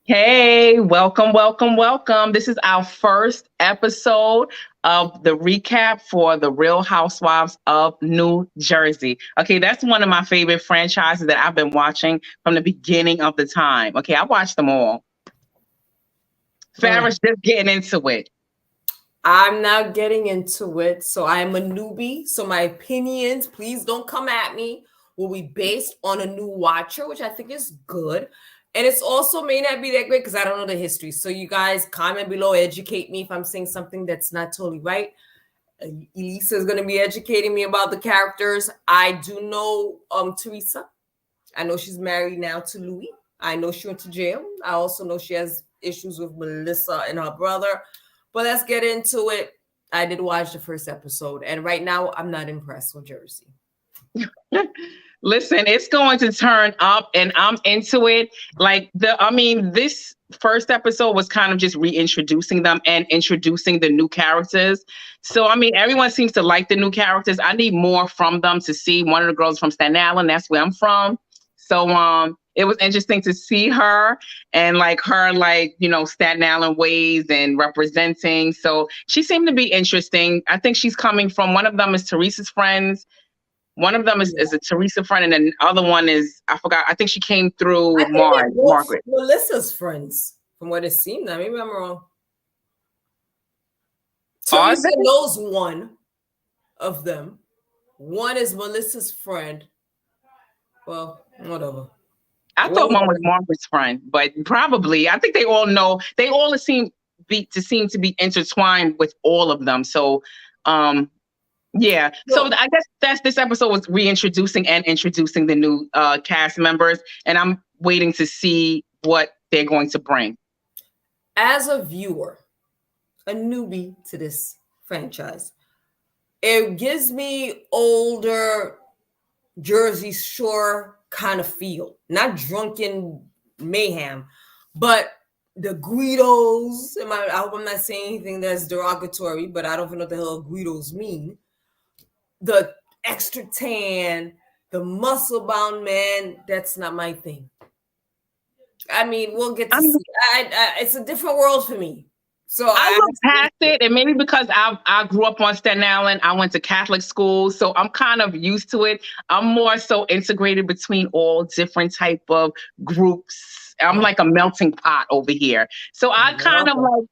Hey, welcome, welcome, welcome. This is our first episode of the recap for the Real Housewives of New Jersey. Okay, that's one of my favorite franchises that I've been watching from the beginning of the time. Okay, I watched them all. Mm. Farrah's just getting into it. I'm not getting into it, so I'm a newbie. So my opinions, please don't come at me, will be based on a new watcher, which I think is good. And it's also may not be that great because I don't know the history. So you guys comment below, educate me if I'm saying something that's not totally right. Elisa is going to be educating me about the characters. I do know Teresa. I know she's married now to Louis. I know she went to jail. I also know she has issues with Melissa and her brother. But let's get into it. I did watch the first episode, and right now I'm not impressed with Jersey. Listen, it's going to turn up and I'm into it. This first episode was kind of just reintroducing them and introducing the new characters. So, everyone seems to like the new characters. I need more from them to see. One of the girls from Staten Island, that's where I'm from. So, it was interesting to see her and Staten Island ways and representing. So she seemed to be interesting. I think she's coming from one of them is Teresa's friends. One of them is a Teresa friend, and then the other one is I forgot. I think she came I through think they're both Margaret. Melissa's friends, from what it seemed. Now, maybe I'm wrong. Are Teresa they? knows one of them. One is Melissa's friend. Well, whatever. I thought one was Margaret's friend, but probably I think they all know. They all seem to be intertwined with all of them. So, yeah. So I guess that's this episode was reintroducing and introducing the new cast members, and I'm waiting to see what they're going to bring. As a viewer, a newbie to this franchise, it gives me older Jersey Shore kind of feel. Not drunken mayhem, but the Guidos. I hope I'm not saying anything that's derogatory, but I don't even know what the hell Guidos mean. The extra tan, the muscle bound man, that's not my thing. I mean, we'll get to see. It's a different world for me. So I look past it, and maybe because I grew up on Staten Island, I went to Catholic school, so I'm kind of used to it. I'm more so integrated between all different type of groups. I'm like a melting pot over here. So I kind of like,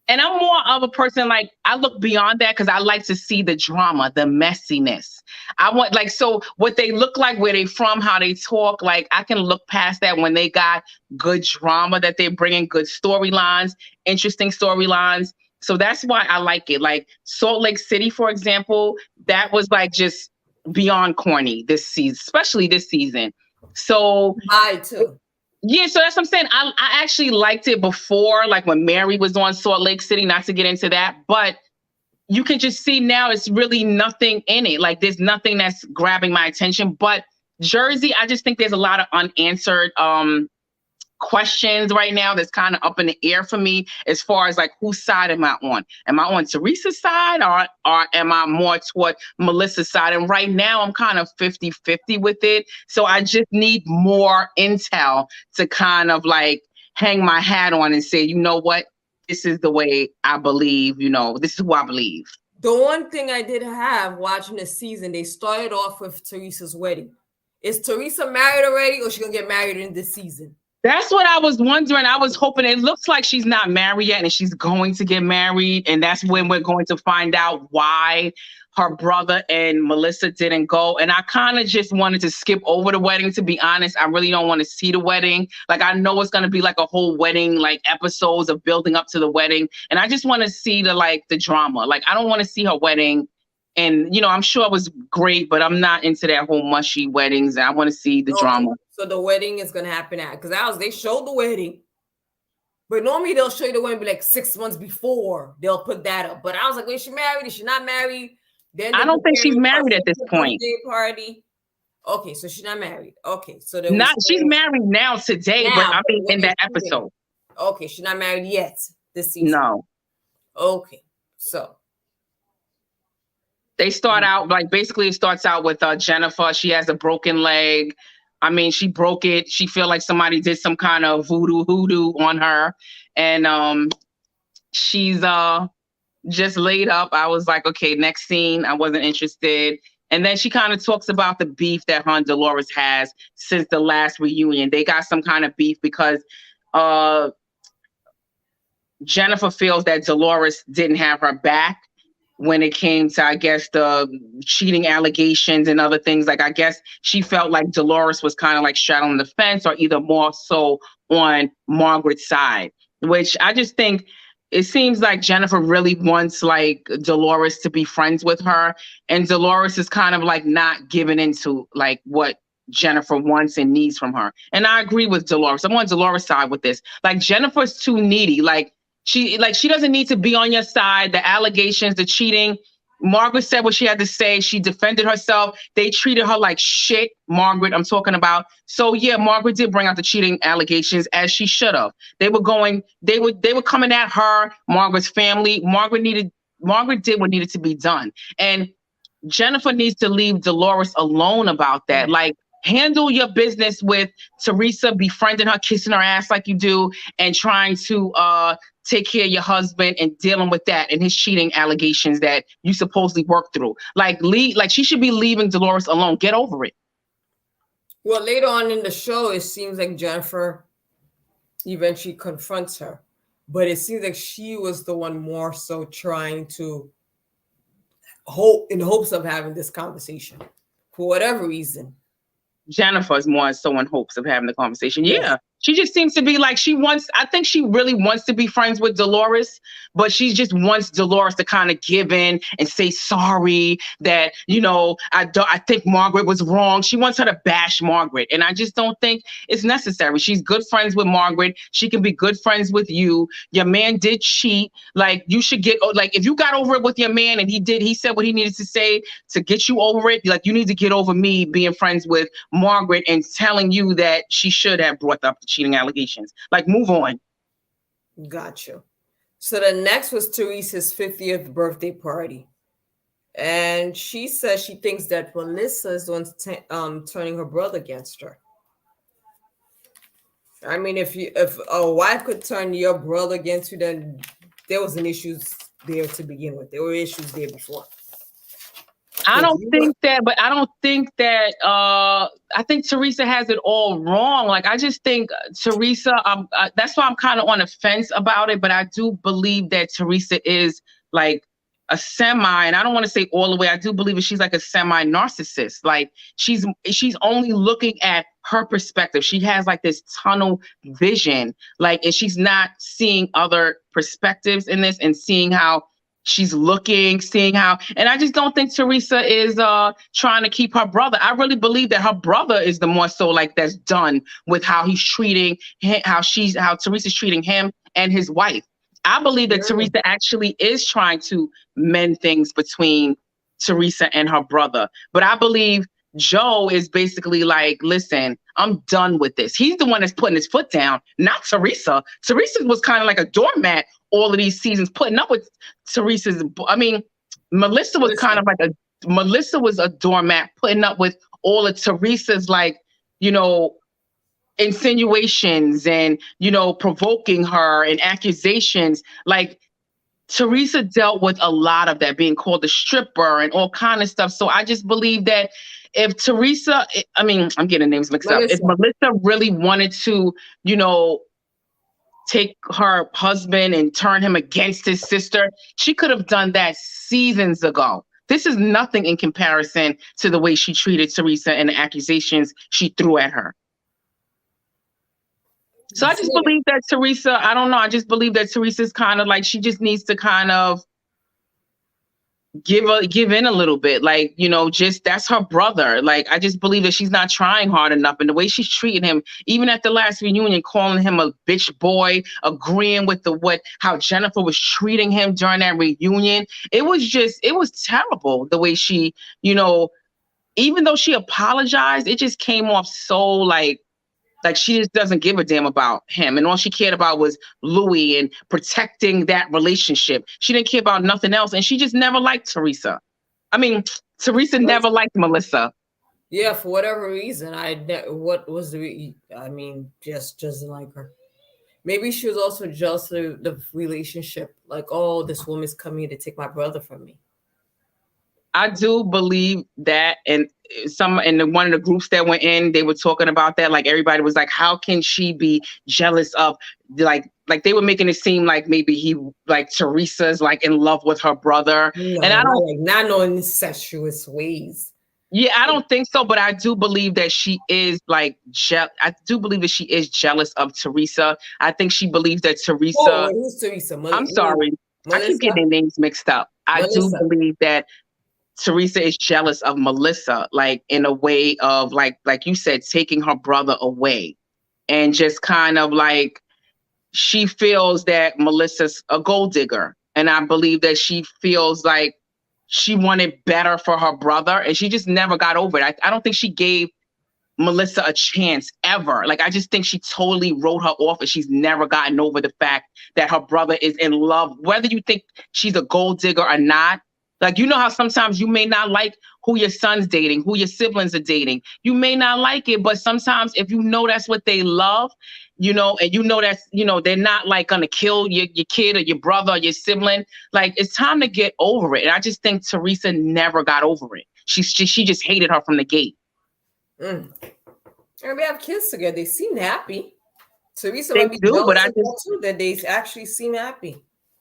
and I'm more of a person like I look beyond that because I like to see the drama, the messiness. I want so what they look like, where they from, how they talk. Like I can look past that when they got good drama that they're bringing, good storylines, interesting storylines. So that's why I like it. Like Salt Lake City, for example, that was like just beyond corny this season, especially this season. So I too. Yeah, so that's what I'm saying. I actually liked it before, like when Mary was on Salt Lake City, not to get into that, but you can just see now it's really nothing in it. Like there's nothing that's grabbing my attention. But Jersey, I just think there's a lot of unanswered questions right now that's kind of up in the air for me as far as like whose side am I on? Am I on Teresa's side or am I more toward Melissa's side? And right now I'm kind of 50-50 with it. So I just need more intel to kind of like hang my hat on and say, you know what? This is the way I believe, this is who I believe. The one thing I did have watching this season, they started off with Teresa's wedding. Is Teresa married already, or she gonna get married in this season? That's what I was wondering. I was hoping it looks like she's not married yet and she's going to get married. And that's when we're going to find out why her brother and Melissa didn't go. And I kind of just wanted to skip over the wedding, to be honest. I really don't want to see the wedding. Like, I know it's going to be like a whole wedding, like episodes of building up to the wedding. And I just want to see the drama. Like, I don't want to see her wedding. And, I'm sure it was great, but I'm not into that whole mushy weddings. And I want to see the drama. So the wedding is gonna happen because they showed the wedding, but normally they'll show you the wedding like 6 months before they'll put that up. But I was like, is she married? Is she not married? Then I don't think she's married at this point. Party. Okay, so she's not married. Okay, so she's married now today, but I mean in that episode. Okay, she's not married yet this season. No. Okay, so they start out basically it starts out with Jennifer. She has a broken leg. I mean, she broke it. She feel like somebody did some kind of hoodoo on her. And she's just laid up. I was like, okay, next scene. I wasn't interested. And then she kind of talks about the beef that her and Dolores has since the last reunion. They got some kind of beef because Jennifer feels that Dolores didn't have her back when it came to, I guess, the cheating allegations and other things. Like, I guess she felt like Dolores was kind of like straddling the fence, or either more so on Margaret's side, which I just think it seems like Jennifer really wants like Dolores to be friends with her. And Dolores is kind of like not giving into like what Jennifer wants and needs from her. And I agree with Dolores. I'm on Dolores' side with this. Like, Jennifer's too needy. Like, she doesn't need to be on your side. The allegations, the cheating. Margaret said what she had to say. She defended herself. They treated her like shit. Margaret, I'm talking about. So yeah, Margaret did bring out the cheating allegations, as she should have. They were coming at her, Margaret's family. Margaret did what needed to be done. And Jennifer needs to leave Dolores alone about that. Like, handle your business with Teresa, befriending her, kissing her ass like you do, and trying to take care of your husband and dealing with that and his cheating allegations that you supposedly worked through. Like, she should be leaving Dolores alone. Get over it. Well, later on in the show, it seems like Jennifer eventually confronts her, but it seems like she was the one more so trying to in hopes of having this conversation for whatever reason. Jennifer's more so in hopes of having the conversation. Yeah. She just seems to be like, I think she really wants to be friends with Dolores, but she just wants Dolores to kind of give in and say sorry that, I think Margaret was wrong. She wants her to bash Margaret. And I just don't think it's necessary. She's good friends with Margaret. She can be good friends with you. Your man did cheat. Like, you should if you got over it with your man and he said what he needed to say to get you over it, like, you need to get over me being friends with Margaret and telling you that she should have brought up the cheating allegations. Like, move on. Gotcha. So the next was Teresa's 50th birthday party. And she says she thinks that Melissa is the one turning her brother against her. I mean, if a wife could turn your brother against you, then there was an issues there to begin with. There were issues there before. I don't think that I think Teresa has it all wrong. Like, I just think Teresa, that's why I'm kind of on the fence about it. But I do believe that Teresa is like a semi, and I don't want to say all the way. I do believe that she's like a semi narcissist. Like, she's only looking at her perspective. She has like this tunnel vision, like, and she's not seeing other perspectives in this and seeing how she's seeing how, and I just don't think Teresa is trying to keep her brother. I really believe that her brother is the more so like that's done with how he's treating him, how Teresa's treating him and his wife. I believe that Teresa actually is trying to mend things between Teresa and her brother. But I believe Joe is basically like, listen, I'm done with this. He's the one that's putting his foot down, not Teresa. Teresa was kind of like a doormat all of these seasons, putting up with Teresa's. I mean, Melissa was kind of like Melissa was a doormat, putting up with all of Teresa's, like, insinuations and, provoking her and accusations. Like, Teresa dealt with a lot of that, being called a stripper and all kind of stuff. So I just believe that if Teresa, I'm getting names mixed up. If Melissa really wanted to, take her husband and turn him against his sister, she could have done that seasons ago. This is nothing in comparison to the way she treated Teresa and the accusations she threw at her. So I just believe that Teresa, I don't know, I just believe that Teresa's kind of like, she just needs to kind of give in a little bit. Like, just, that's her brother. Like, I just believe that she's not trying hard enough. And the way she's treating him, even at the last reunion, calling him a bitch boy, agreeing with how Jennifer was treating him during that reunion. It was terrible the way she, even though she apologized, it just came off so like she just doesn't give a damn about him. And all she cared about was Louis and protecting that relationship. She didn't care about nothing else. And she just never liked Teresa. Teresa never liked Melissa. Yeah, for whatever reason, what was I mean, just doesn't like her. Maybe she was also jealous of the relationship. Like, oh, this woman's coming to take my brother from me. I do believe that, and one of the groups that went in, they were talking about that. Like everybody was like, "How can she be jealous of like they were making it seem like maybe like Teresa's like in love with her brother." No, And I don't not no incestuous ways. Yeah, I don't think so, but I do believe that she is like I do believe that she is jealous of Teresa. I think she believes that Oh, Teresa. who's Teresa? I'm sorry, I keep Melissa. getting their names mixed up. I do Melissa. believe that Teresa is jealous of Melissa, like in a way of like you said, taking her brother away, and just kind of like she feels that Melissa's a gold digger, and I believe that she feels like she wanted better for her brother, and she just never got over it. I don't think she gave Melissa a chance ever. Like I just think she totally wrote her off, and she's never gotten over the fact that her brother is in love, whether you think she's a gold digger or not. Like, you know how sometimes you may not like who your son's dating, who your siblings are dating. You may not like it, but sometimes if you know that's what they love, and that's, they're not like gonna kill your kid or your brother or your sibling, like it's time to get over it. And I just think Teresa never got over it. She just hated her from the gate. And we have kids together. They seem happy. Teresa They might be do, jealous but I of just that too, that they actually seem happier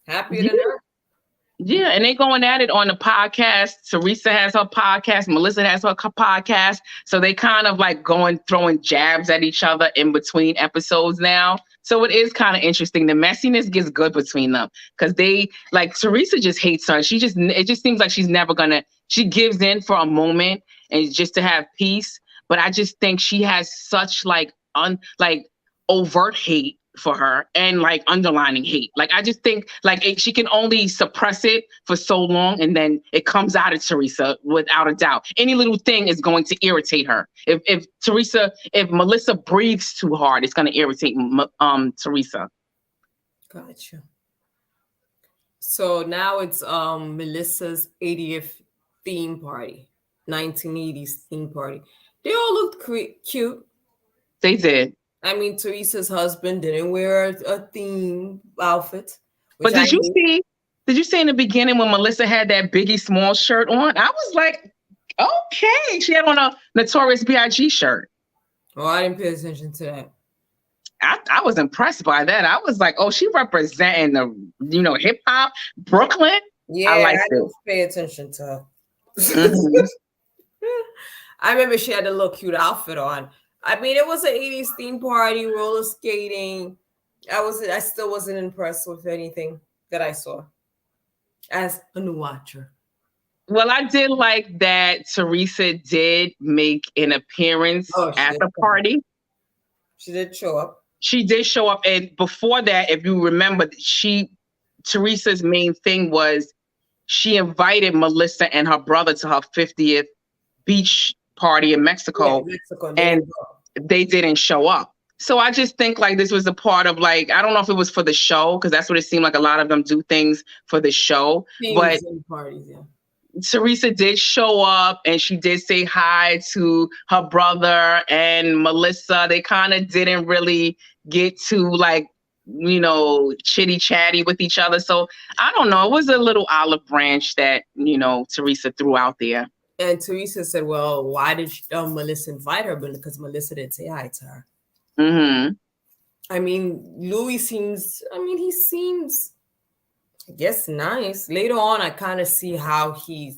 yeah. than her. Yeah, and they going at it on the podcast. Teresa has her podcast. Melissa has her podcast. So they kind of like throwing jabs at each other in between episodes now. So it is kind of interesting. The messiness gets good between them because Teresa just hates her. It just seems like she gives in for a moment and just to have peace. But I just think she has such overt hate for her and like underlining hate. Like I just think she can only suppress it for so long, and then it comes out of Teresa without a doubt. Any little thing is going to irritate her. If Melissa breathes too hard, it's going to irritate Teresa. Gotcha. So now it's Melissa's 80th theme party, 1980s theme party. They all looked cute. They did. I mean, Teresa's husband didn't wear a theme outfit. But did you see in the beginning when Melissa had that Biggie Small shirt on? I was like, okay. She had on a Notorious B.I.G. shirt. Oh, I didn't pay attention to that. I was impressed by that. I was like, oh, she representing the, hip hop, Brooklyn. Yeah, I didn't pay attention to her. Mm-hmm. I remember she had a little cute outfit on. I mean, it was an 80s theme party, roller skating. I still wasn't impressed with anything that I saw as a new watcher. Well, I did like that Teresa did make an appearance at the party. She did show up. She did show up. And before that, if you remember, Teresa's main thing was she invited Melissa and her brother to her 50th beach party in Mexico. Yeah, Mexico and they didn't show up. So I just think this was a part of I don't know if it was for the show, because that's what it seemed like. A lot of them do things for the show. But parties, yeah. Teresa did show up and she did say hi to her brother and Melissa. They kind of didn't really get to chitty chatty with each other. So I don't know. It was a little olive branch that, Teresa threw out there. And Teresa said, well, why did Melissa invite her? Because Melissa didn't say hi to her. Mm-hmm. I mean, Louis seems, I guess, nice. Later on, I kind of see how he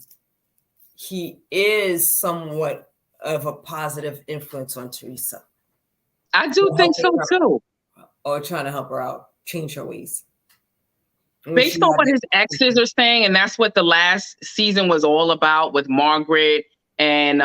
is somewhat of a positive influence on Teresa. I do think so too. Or trying to help her out, change her ways. Based on what his exes are saying, and that's what the last season was all about with Margaret and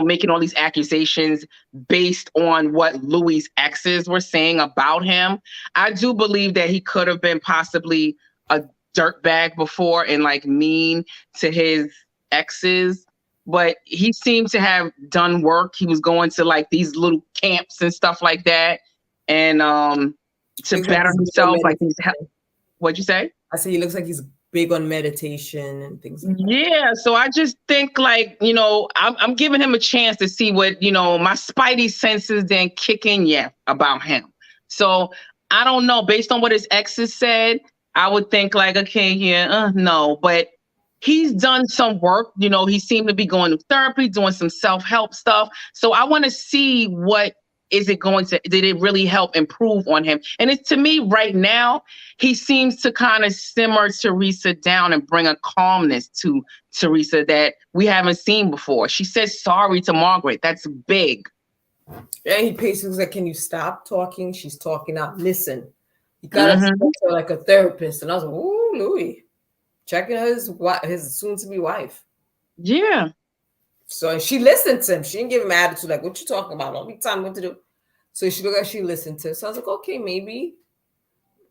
making all these accusations based on what Louis' exes were saying about him. I do believe that he could have been possibly a dirtbag before and mean to his exes, but he seemed to have done work. He was going to these little camps and stuff like that, and to better himself. What'd you say? I said he looks like he's big on meditation and things like that. Yeah, so I just think like, I'm giving him a chance to see what, my spidey senses didn't kick in yet about him. So I don't know. Based on what his exes said, I would think like, okay, yeah, no. But he's done some work. He seemed to be going to therapy, doing some self-help stuff. So I want to see did it really help improve on him? And it's, to me right now, he seems to kind of simmer Teresa down and bring a calmness to Teresa that we haven't seen before. She says sorry to Margaret. That's big. And he basically like, can you stop talking? She's talking out. Listen, you gotta speak to her like a therapist. And I was like, ooh, Louis, checking his soon-to-be wife. Yeah. So she listened to him. She didn't give him attitude like, what you talking about? Don't be telling me what to do. So she looked like she listened to him. So I was like, okay, maybe,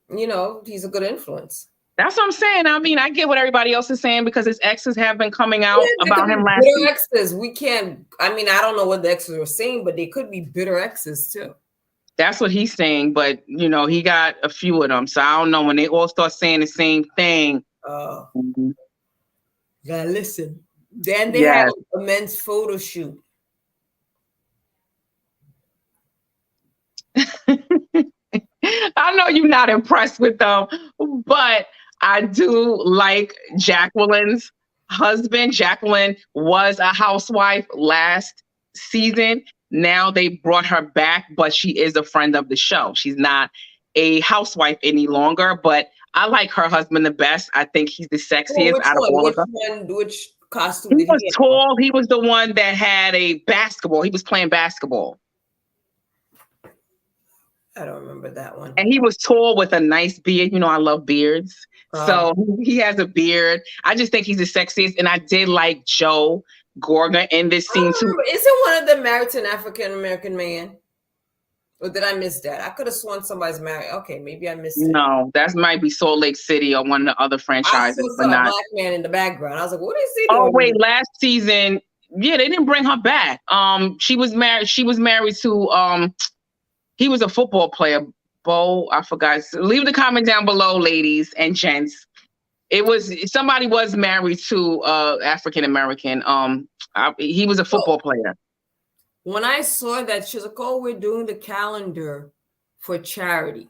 he's a good influence. That's what I'm saying. I mean, I get what everybody else is saying because his exes have been coming out about him last week. Exes. We can't, I don't know what the exes were saying, but they could be bitter exes too. That's what he's saying. But, he got a few of them. So I don't know when they all start saying the same thing. You gotta listen. Then they have a men's photo shoot. I know you're not impressed with them, but I do like Jacqueline's husband. Jacqueline was a housewife last season. Now they brought her back, but she is a friend of the show. She's not a housewife any longer, but I like her husband the best. I think he's the sexiest out of all of them. Which costume he was tall. He was the one that had a basketball. He was playing basketball. I don't remember that one. And he was tall with a nice beard. I love beards. So he has a beard. I just think he's the sexiest. And I did like Joe Gorga in this scene too. Isn't one of them married to an African-American man? Or did I miss that? I could have sworn somebody's married. Okay, maybe I missed it. No, that might be Salt Lake City or one of the other franchises. I saw a black man in the background. I was like, what is he doing? Oh, wait, last season, they didn't bring her back. She was married to he was a football player. Bo, I forgot. Leave the comment down below, ladies and gents. Somebody was married to African American. He was a football player. When I saw that, she was like, "Oh, we're doing the calendar for charity."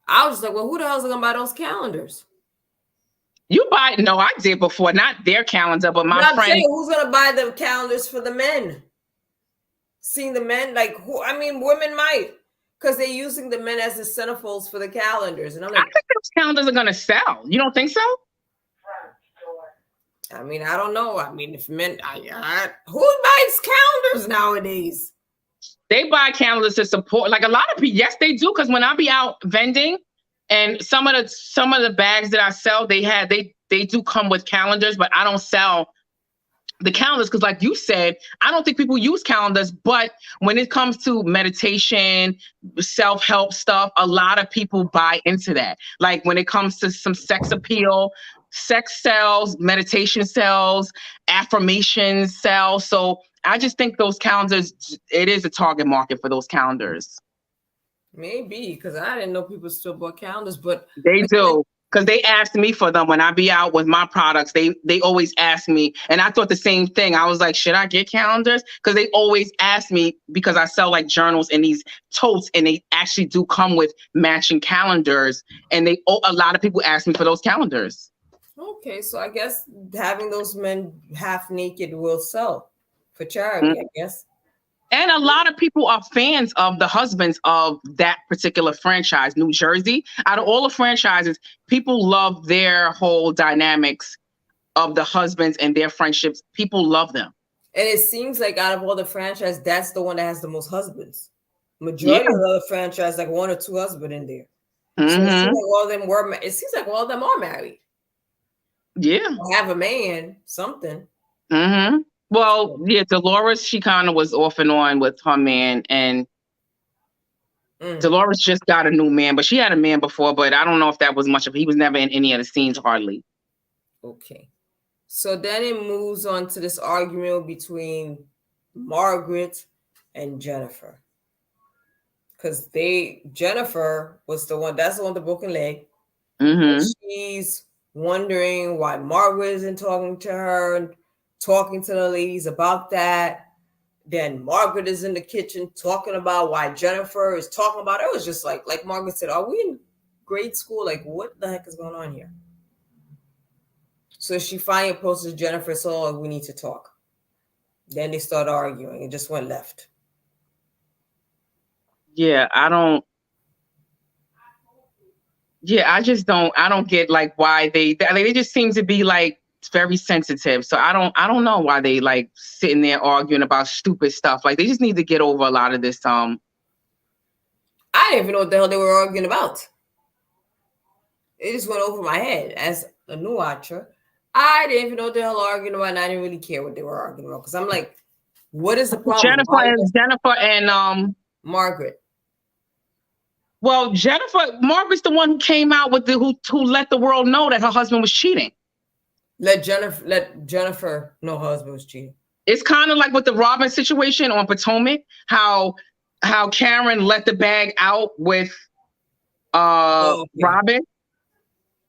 I was like, "Well, who the hell's gonna buy those calendars?" You buy? No, I did before. Not their calendar, but my friend. I'm saying, who's gonna buy the calendars for the men? Seeing the men, like who? I mean, women might, because they're using the men as the centerfolds for the calendars. And I'm like, I think those calendars are gonna sell. You don't think so? I mean, I don't know. I mean, if men, who buys calendars nowadays? They buy calendars to support. Like a lot of people, yes, they do. Because when I be out vending, and some of the bags that I sell, they do come with calendars, but I don't sell the calendars because, like you said, I don't think people use calendars. But when it comes to meditation, self-help stuff, a lot of people buy into that. Like when it comes to some sex appeal, sex sells, meditation sells, affirmations sell. So I just think those calendars, it is a target market for those calendars. Maybe, because I didn't know people still bought calendars, but they do. Because they asked me for them when I be out with my products. They always ask me. And I thought the same thing. I was like, should I get calendars? Because they always ask me, because I sell like journals and these totes, and they actually do come with matching calendars. And a lot of people ask me for those calendars. Okay, so I guess having those men half naked will sell for charity, I guess. And a lot of people are fans of the husbands of that particular franchise, New Jersey. Out of all the franchises, people love their whole dynamics of the husbands and their friendships. People love them. And it seems like out of all the franchises, that's the one that has the most husbands. Majority of the franchise, like one or two husbands in there. So it seems like all of them are married. Yeah. Or have a man, something. Well, yeah, Dolores, she kind of was off and on with her man, and Dolores just got a new man, but she had a man before, but I don't know if that was much of, he was never in any of the scenes hardly. Okay. So then it moves on to this argument between Margaret and Jennifer. Because Jennifer was the one, that's the one with the broken leg. Mm-hmm. She's wondering why Margaret isn't talking to her and talking to the ladies about that. Then Margaret is in the kitchen talking about why Jennifer is talking about it. It was just like Margaret said, are we in grade school? Like, what the heck is going on here? So she finally approaches Jennifer, so we need to talk. Then they start arguing. It just went left. Yeah, I just don't get like why they just seem to be like very sensitive. So I don't know why they like sitting there arguing about stupid stuff. Like they just need to get over a lot of this. I didn't even know what the hell they were arguing about. It just went over my head as a new watcher. I didn't even know what the hell arguing about, and I didn't really care what they were arguing about because I'm like, what is the problem? Jennifer and Margaret. Well, Margaret's the one who came out with who let the world know that her husband was cheating. Let Jennifer know her husband was cheating. It's kind of like with the Robin situation on Potomac, how Karen let the bag out with Robin.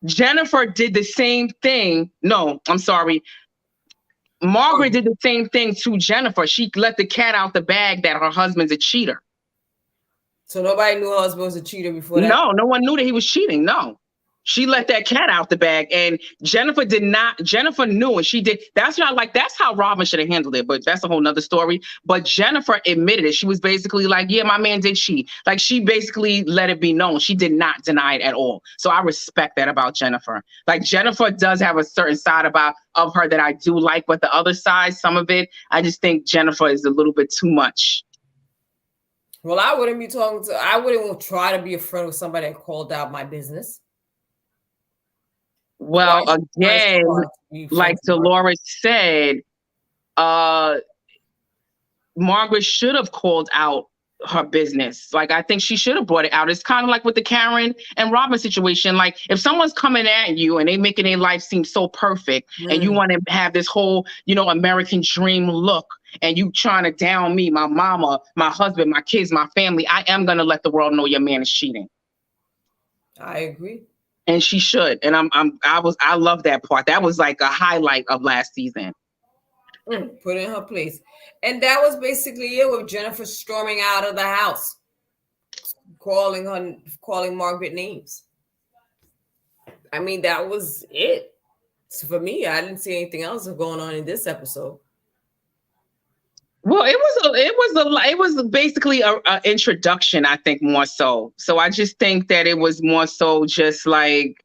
Jennifer did the same thing. No, I'm sorry. Margaret did the same thing to Jennifer. She let the cat out the bag that her husband's a cheater. So nobody knew her husband was a cheater before that? No one knew that he was cheating. No. She let that cat out the bag, and Jennifer did not. Jennifer knew, and she did. That's how Robin should have handled it, but that's a whole nother story. But Jennifer admitted it. She was basically like, yeah, my man did cheat. Like she basically let it be known. She did not deny it at all. So I respect that about Jennifer. Like Jennifer does have a certain side of her that I do like, but the other side, some of it, I just think Jennifer is a little bit too much. Well, I wouldn't try to be a friend with somebody that called out my business. Well, again, like Dolores said, Margaret should have called out her business. Like, I think she should have brought it out. It's kind of like with the Karen and Robin situation. Like, if someone's coming at you and they making their life seem so perfect and you want to have this whole, American dream look, and you trying to down me, my mama, my husband, my kids, my family, I am going to let the world know your man is cheating. I agree. And she should. And I love that part. That was like a highlight of last season. Put in her place. And that was basically it with Jennifer storming out of the house, calling Margaret names. I mean, that was it. So for me, I didn't see anything else going on in this episode. Well, it was basically a introduction, I think, more so. So I just think that it was more so just like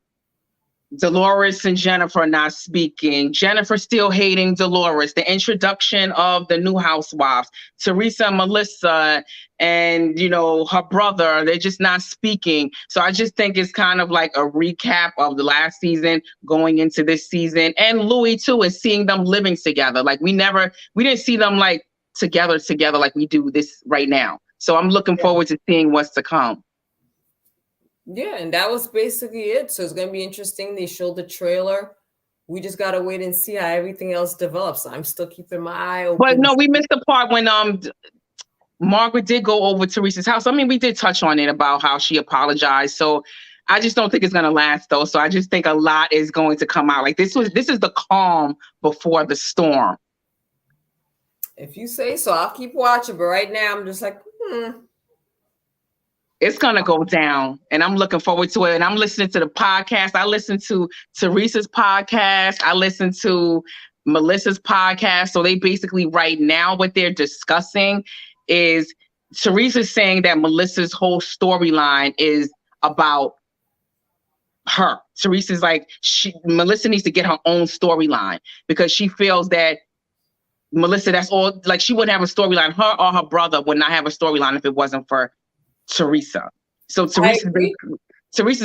Dolores and Jennifer not speaking, Jennifer still hating Dolores, the introduction of the new housewives, Teresa and Melissa, and her brother, they're just not speaking. So I just think it's kind of like a recap of the last season going into this season. And Louis too, is seeing them living together. Like we didn't see them like together like we do this right now. So I'm looking forward to seeing what's to come. Yeah, and that was basically it. So it's going to be interesting. They showed the trailer. We just got to wait and see how everything else develops. I'm still keeping my eye open. But no, we missed the part when Margaret did go over Teresa's house. I mean, we did touch on it about how she apologized. So I just don't think it's going to last, though. So I just think a lot is going to come out. Like this is the calm before the storm. If you say so, I'll keep watching. But right now, I'm just like, It's going to go down, and I'm looking forward to it. And I'm listening to the podcast. I listened to Teresa's podcast. I listened to Melissa's podcast. So they basically right now what they're discussing is Teresa's saying that Melissa's whole storyline is about her. Teresa's like, Melissa needs to get her own storyline because she feels that Melissa, that's all, like she wouldn't have a storyline. Her or her brother would not have a storyline if it wasn't for Teresa. So Teresa's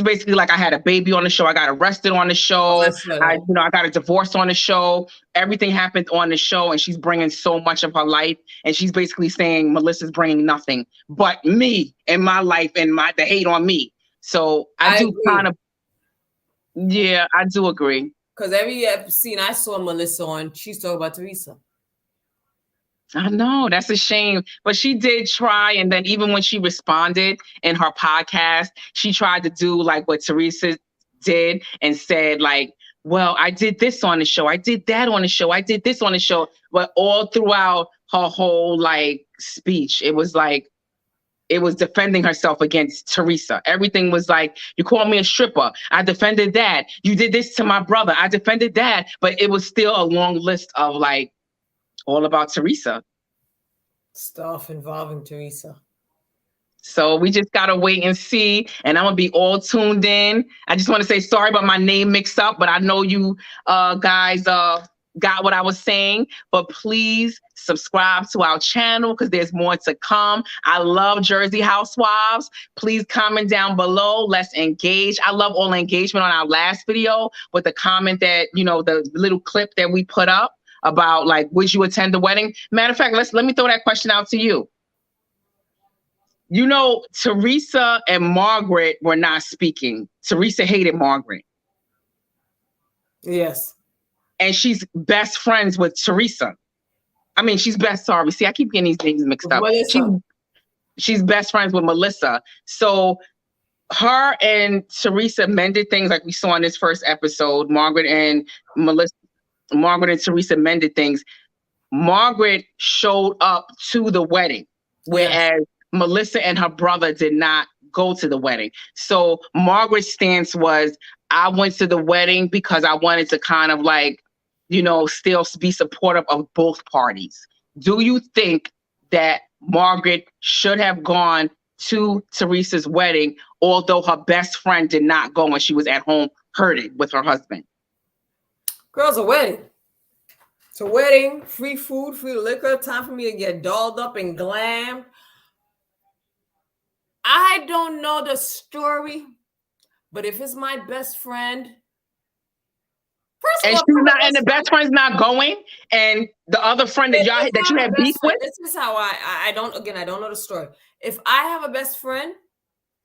basically like, I had a baby on the show. I got arrested on the show. I got a divorce on the show. Everything happened on the show, and she's bringing so much of her life. And she's basically saying Melissa's bringing nothing but me and my life and the hate on me. So I do agree. Because every scene I saw Melissa on, she's talking about Teresa. I know, that's a shame. But she did try. And then even when she responded in her podcast, she tried to do like what Teresa did and said like, well, I did this on the show. I did that on the show. I did this on the show. But all throughout her whole like speech, it was like, it was defending herself against Teresa. Everything was like, you called me a stripper. I defended that. You did this to my brother. I defended that. But it was still a long list of like, all about Teresa. Stuff involving Teresa. So we just got to wait and see. And I'm going to be all tuned in. I just want to say sorry about my name mixed up, but I know you guys got what I was saying. But please subscribe to our channel because there's more to come. I love Jersey Housewives. Please comment down below. Let's engage. I love all the engagement on our last video with the comment that, you know, the little clip that we put up about like, would you attend the wedding? Matter of fact, let me throw that question out to you. You know, Teresa and Margaret were not speaking. Teresa hated Margaret. Yes. And she's best friends with Teresa. I mean, she's best, sorry. See, I keep getting these names mixed up. She's best friends with Melissa. So her and Teresa mended things like we saw in this first episode. Margaret and Teresa mended things. Margaret showed up to the wedding, whereas Melissa and her brother did not go to the wedding. So Margaret's stance was, I went to the wedding because I wanted to kind of like, you know, still be supportive of both parties. Do you think that Margaret should have gone to Teresa's wedding, although her best friend did not go when she was at home hurting with her husband? Girls, a wedding. It's a wedding, free food, free liquor, time for me to get dolled up and glam. I don't know the story, but if it's my best friend, and she's not, and the best friend's not going, and the other friend that you had beef with. This is how I don't know the story. If I have a best friend,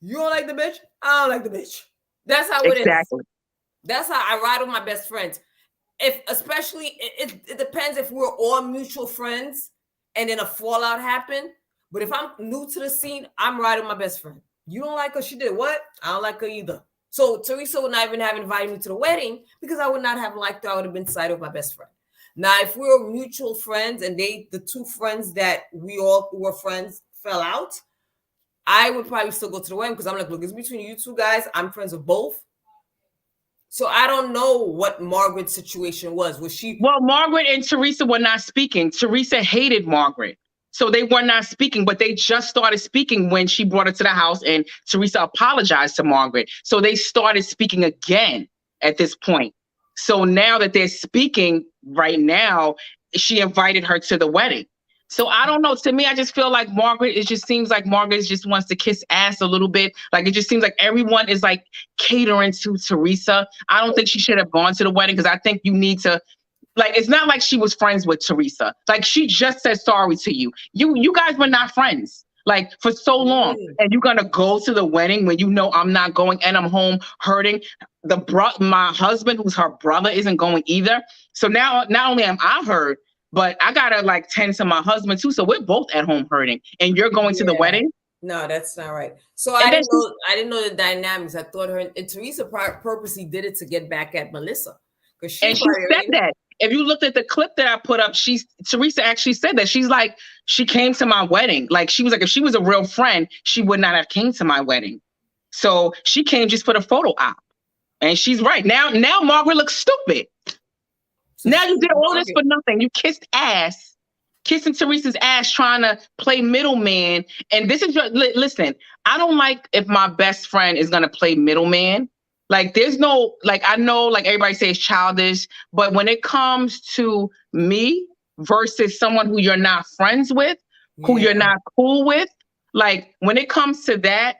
you don't like the bitch, I don't like the bitch. That's how it is. That's how I ride with my best friends. If especially it depends if we're all mutual friends and then a fallout happened. But if I'm new to the scene, I'm riding with my best friend. You don't like her, she did what? I don't like her either. So Teresa would not even have invited me to the wedding because I would not have liked her. I would have been sided with my best friend. Now, if we were mutual friends and the two friends that we all were friends fell out, I would probably still go to the wedding because I'm like, look, it's between you two guys. I'm friends with both. So I don't know what Margaret's situation was. Was she? Well, Margaret and Teresa were not speaking. Teresa hated Margaret. So they were not speaking, but they just started speaking when she brought her to the house and Teresa apologized to Margaret. So they started speaking again at this point. So now that they're speaking right now, she invited her to the wedding. So I don't know. To me, I just feel like Margaret, it just seems like Margaret just wants to kiss ass a little bit. Like it just seems like everyone is like catering to Teresa. I don't think she should have gone to the wedding because I think you need to, like, it's not like she was friends with Teresa. Like she just said sorry to you. You guys were not friends like for so long. And you're gonna go to the wedding when you know I'm not going and I'm home hurting. My husband, who's her brother, isn't going either. So now not only am I hurt, but I gotta like tend to my husband too. So we're both at home hurting, and you're going to the wedding. No, that's not right. So I didn't know the dynamics. I thought her and Teresa purposely did it to get back at Melissa because she said that. If you looked at the clip that I put up, Teresa actually said that. She's like, she came to my wedding. Like she was like, if she was a real friend, she would not have came to my wedding. So she came just for the photo op, and she's right. Now Margaret looks stupid. So now you did all this for nothing. You kissed ass, kissing Teresa's ass, trying to play middleman. And this is listen, I don't like if my best friend is going to play middleman. Like there's no, like, I know like everybody says childish, but when it comes to me versus someone who you're not friends with, who you're not cool with, like when it comes to that,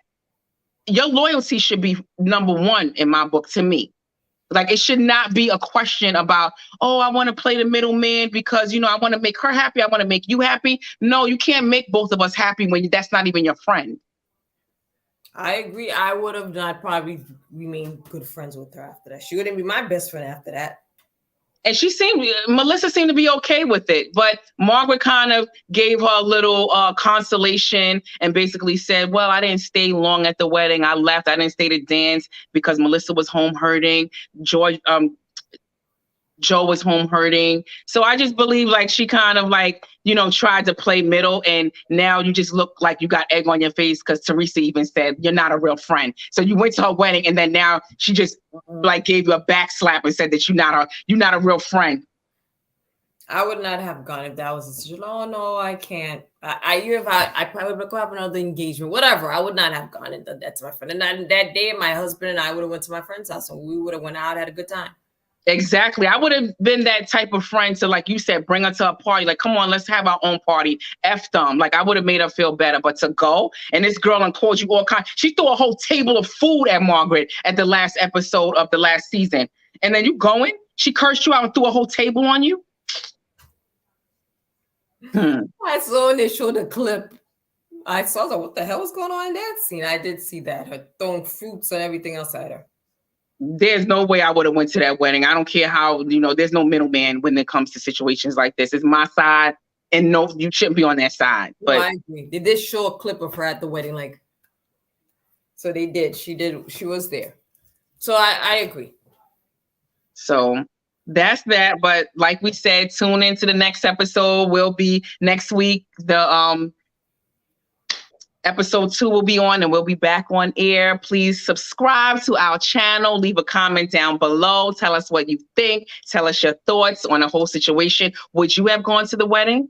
your loyalty should be number one in my book to me. Like it should not be a question about, oh, I want to play the middleman because, you know, I want to make her happy. I want to make you happy. No, you can't make both of us happy when that's not even your friend. I agree. I would have not probably remained good friends with her after that. She wouldn't be my best friend after that. And Melissa seemed to be okay with it, but Margaret kind of gave her a little consolation and basically said, well, I didn't stay long at the wedding. I left. I didn't stay to dance because Melissa was home hurting. Joe was home hurting. So I just believe like she kind of like, tried to play middle, and now you just look like you got egg on your face because Teresa even said you're not a real friend. So you went to her wedding and then now she just like gave you a back slap and said that you're not a real friend. I would not have gone if that was a situation. Oh no, I can't. I probably would have another engagement, whatever. I would not have gone and done that to my friend. And that day, my husband and I would have went to my friend's house and we would have went out, had a good time. Exactly. I would have been that type of friend to, like you said, bring her to a party. Like, come on, let's have our own party. F them. Like, I would have made her feel better. But to go and this girl and called you all kinds. She threw a whole table of food at Margaret at the last episode of the last season. And then you going? She cursed you out and threw a whole table on you? I saw when they showed the clip. I saw that. What the hell was going on in that scene? I did see that. Her throwing fruits and everything else at her. There's no way I would have went to that wedding. I don't care how, there's no middleman when it comes to situations like this. It's my side, and no, you shouldn't be on that side. But no, I agree. They did show a clip of her at the wedding, like, so they did. She was there. So I agree. So that's that. But like we said, tune into the next episode. Will be next week. The Episode 2 will be on, and we'll be back on air. Please subscribe to our channel. Leave a comment down below. Tell us what you think. Tell us your thoughts on the whole situation. Would you have gone to the wedding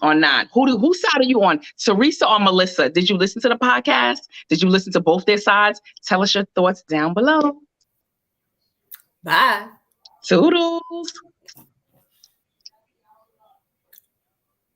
or not? Whose side are you on? Teresa or Melissa? Did you listen to the podcast? Did you listen to both their sides? Tell us your thoughts down below. Bye. Toodles.